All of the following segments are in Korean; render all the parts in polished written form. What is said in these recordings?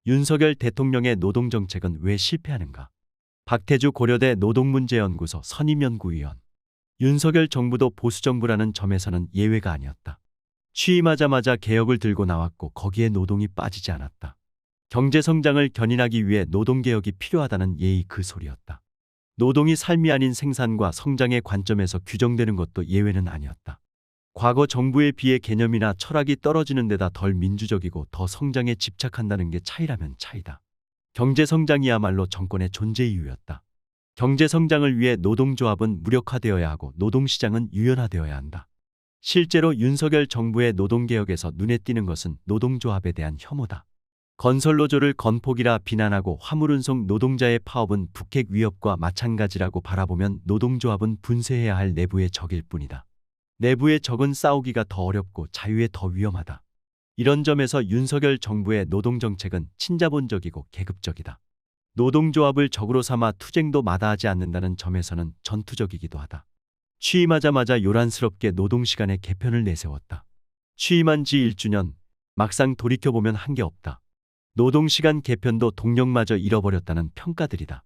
윤석열 대통령의 노동정책은 왜 실패하는가? 박태주 고려대 노동문제연구소 선임연구위원. 윤석열 정부도 보수정부라는 점에서는 예외가 아니었다. 취임하자마자 개혁을 들고 나왔고 거기에 노동이 빠지지 않았다. 경제성장을 견인하기 위해 노동개혁이 필요하다는 예의 그 소리였다. 노동이 삶이 아닌 생산과 성장의 관점에서 규정되는 것도 예외는 아니었다. 과거 정부에 비해 개념이나 철학이 떨어지는 데다 덜 민주적이고 더 성장에 집착한다는 게 차이라면 차이다. 경제성장이야말로 정권의 존재 이유였다. 경제성장을 위해 노동조합은 무력화되어야 하고 노동시장은 유연화되어야 한다. 실제로 윤석열 정부의 노동개혁에서 눈에 띄는 것은 노동조합에 대한 혐오다. 건설노조를 건폭이라 비난하고 화물운송 노동자의 파업은 북핵 위협과 마찬가지라고 바라보면 노동조합은 분쇄해야 할 내부의 적일 뿐이다. 내부의 적은 싸우기가 더 어렵고 자유에 더 위험하다. 이런 점에서 윤석열 정부의 노동정책은 친자본적이고 계급적이다. 노동조합을 적으로 삼아 투쟁도 마다하지 않는다는 점에서는 전투적이기도 하다. 취임하자마자 요란스럽게 노동시간의 개편을 내세웠다. 취임한 지 1주년, 막상 돌이켜보면 한 게 없다. 노동시간 개편도 동력마저 잃어버렸다는 평가들이다.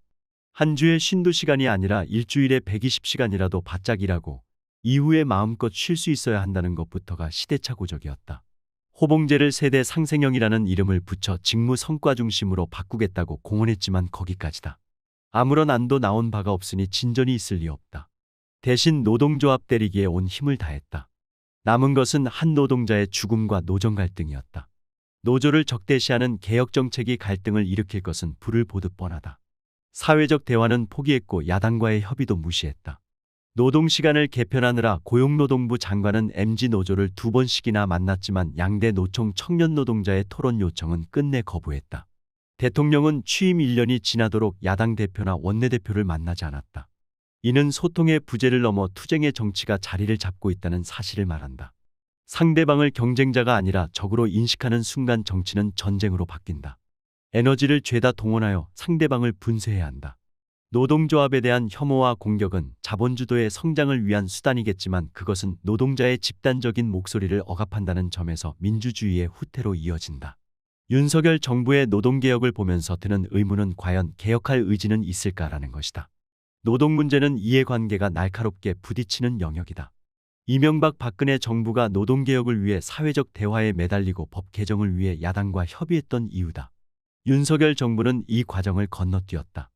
한 주에 52시간이 아니라 일주일에 120시간이라도 바짝 일하고 이후에 마음껏 쉴 수 있어야 한다는 것부터가 시대착오적이었다. 호봉제를 세대 상생형이라는 이름을 붙여 직무 성과 중심으로 바꾸겠다고 공언했지만 거기까지다. 아무런 안도 나온 바가 없으니 진전이 있을 리 없다. 대신 노동조합 때리기에 온 힘을 다했다. 남은 것은 한 노동자의 죽음과 노정 갈등이었다. 노조를 적대시하는 개혁정책이 갈등을 일으킬 것은 불을 보듯 뻔하다. 사회적 대화는 포기했고 야당과의 협의도 무시했다. 노동시간을 개편하느라 고용노동부 장관은 MG노조를 2번씩이나 만났지만 양대 노총 청년노동자의 토론 요청은 끝내 거부했다. 대통령은 취임 1년이 지나도록 야당 대표나 원내대표를 만나지 않았다. 이는 소통의 부재를 넘어 투쟁의 정치가 자리를 잡고 있다는 사실을 말한다. 상대방을 경쟁자가 아니라 적으로 인식하는 순간 정치는 전쟁으로 바뀐다. 에너지를 죄다 동원하여 상대방을 분쇄해야 한다. 노동조합에 대한 혐오와 공격은 자본주도의 성장을 위한 수단이겠지만 그것은 노동자의 집단적인 목소리를 억압한다는 점에서 민주주의의 후퇴로 이어진다. 윤석열 정부의 노동개혁을 보면서 드는 의문은 과연 개혁할 의지는 있을까라는 것이다. 노동 문제는 이해관계가 날카롭게 부딪히는 영역이다. 이명박 박근혜 정부가 노동개혁을 위해 사회적 대화에 매달리고 법 개정을 위해 야당과 협의했던 이유다. 윤석열 정부는 이 과정을 건너뛰었다.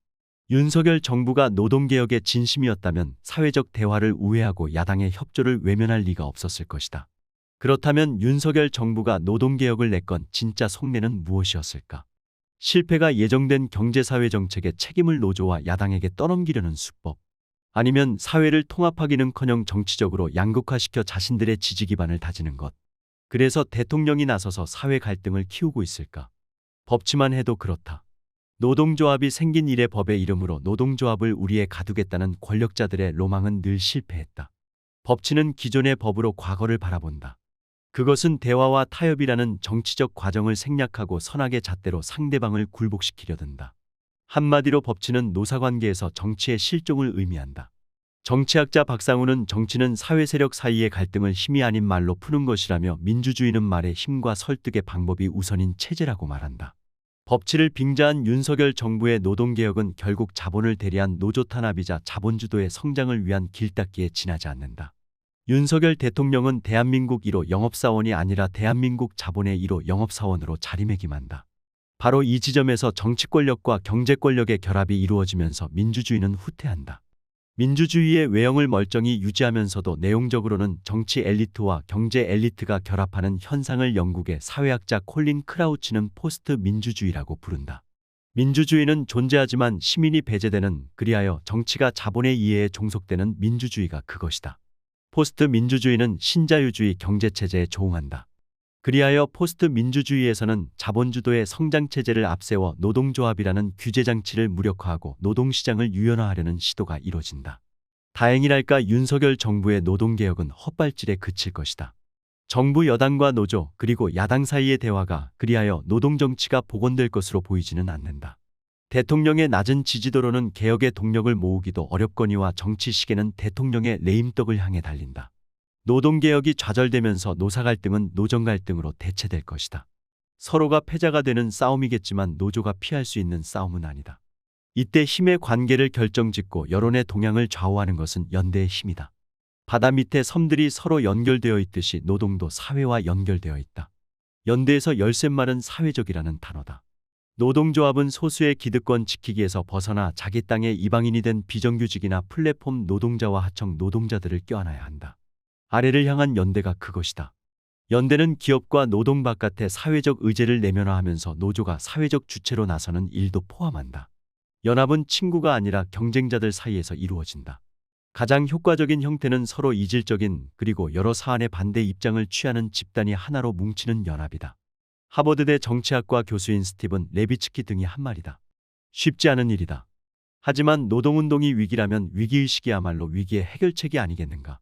윤석열 정부가 노동개혁의 진심이었다면 사회적 대화를 우회하고 야당의 협조를 외면할 리가 없었을 것이다. 그렇다면 윤석열 정부가 노동개혁을 냈건 진짜 속내는 무엇이었을까? 실패가 예정된 경제사회 정책의 책임을 노조와 야당에게 떠넘기려는 수법. 아니면 사회를 통합하기는커녕 정치적으로 양극화시켜 자신들의 지지 기반을 다지는 것. 그래서 대통령이 나서서 사회 갈등을 키우고 있을까? 법치만 해도 그렇다. 노동조합이 생긴 이래 법의 이름으로 노동조합을 우리에 가두겠다는 권력자들의 로망은 늘 실패했다. 법치는 기존의 법으로 과거를 바라본다. 그것은 대화와 타협이라는 정치적 과정을 생략하고 선악의 잣대로 상대방을 굴복시키려 든다. 한마디로 법치는 노사관계에서 정치의 실종을 의미한다. 정치학자 박상우는 정치는 사회세력 사이의 갈등을 힘이 아닌 말로 푸는 것이라며 민주주의는 말의 힘과 설득의 방법이 우선인 체제라고 말한다. 법치를 빙자한 윤석열 정부의 노동개혁은 결국 자본을 대리한 노조 탄압이자 자본주도의 성장을 위한 길닦기에 지나지 않는다. 윤석열 대통령은 대한민국 1호 영업사원이 아니라 대한민국 자본의 1호 영업사원으로 자리매김한다. 바로 이 지점에서 정치권력과 경제권력의 결합이 이루어지면서 민주주의는 후퇴한다. 민주주의의 외형을 멀쩡히 유지하면서도 내용적으로는 정치 엘리트와 경제 엘리트가 결합하는 현상을 영국의 사회학자 콜린 크라우치는 포스트 민주주의라고 부른다. 민주주의는 존재하지만 시민이 배제되는, 그리하여 정치가 자본의 이해에 종속되는 민주주의가 그것이다. 포스트 민주주의는 신자유주의 경제체제에 조응한다. 그리하여 포스트 민주주의에서는 자본주도의 성장체제를 앞세워 노동조합이라는 규제장치를 무력화하고 노동시장을 유연화하려는 시도가 이뤄진다. 다행이랄까 윤석열 정부의 노동개혁은 헛발질에 그칠 것이다. 정부 여당과 노조 그리고 야당 사이의 대화가 그리하여 노동정치가 복원될 것으로 보이지는 않는다. 대통령의 낮은 지지도로는 개혁의 동력을 모으기도 어렵거니와 정치 시계는 대통령의 레임덕을 향해 달린다. 노동개혁이 좌절되면서 노사갈등은 노정갈등으로 대체될 것이다. 서로가 패자가 되는 싸움이겠지만 노조가 피할 수 있는 싸움은 아니다. 이때 힘의 관계를 결정짓고 여론의 동향을 좌우하는 것은 연대의 힘이다. 바다 밑에 섬들이 서로 연결되어 있듯이 노동도 사회와 연결되어 있다. 연대에서 열쇠말은 사회적이라는 단어다. 노동조합은 소수의 기득권 지키기에서 벗어나 자기 땅의 이방인이 된 비정규직이나 플랫폼 노동자와 하청 노동자들을 껴안아야 한다. 아래를 향한 연대가 그것이다. 연대는 기업과 노동 바깥의 사회적 의제를 내면화하면서 노조가 사회적 주체로 나서는 일도 포함한다. 연합은 친구가 아니라 경쟁자들 사이에서 이루어진다. 가장 효과적인 형태는 서로 이질적인 그리고 여러 사안에 반대 입장을 취하는 집단이 하나로 뭉치는 연합이다. 하버드대 정치학과 교수인 스티븐 레비츠키 등이 한 말이다. 쉽지 않은 일이다. 하지만 노동운동이 위기라면 위기의식이야말로 위기의 해결책이 아니겠는가.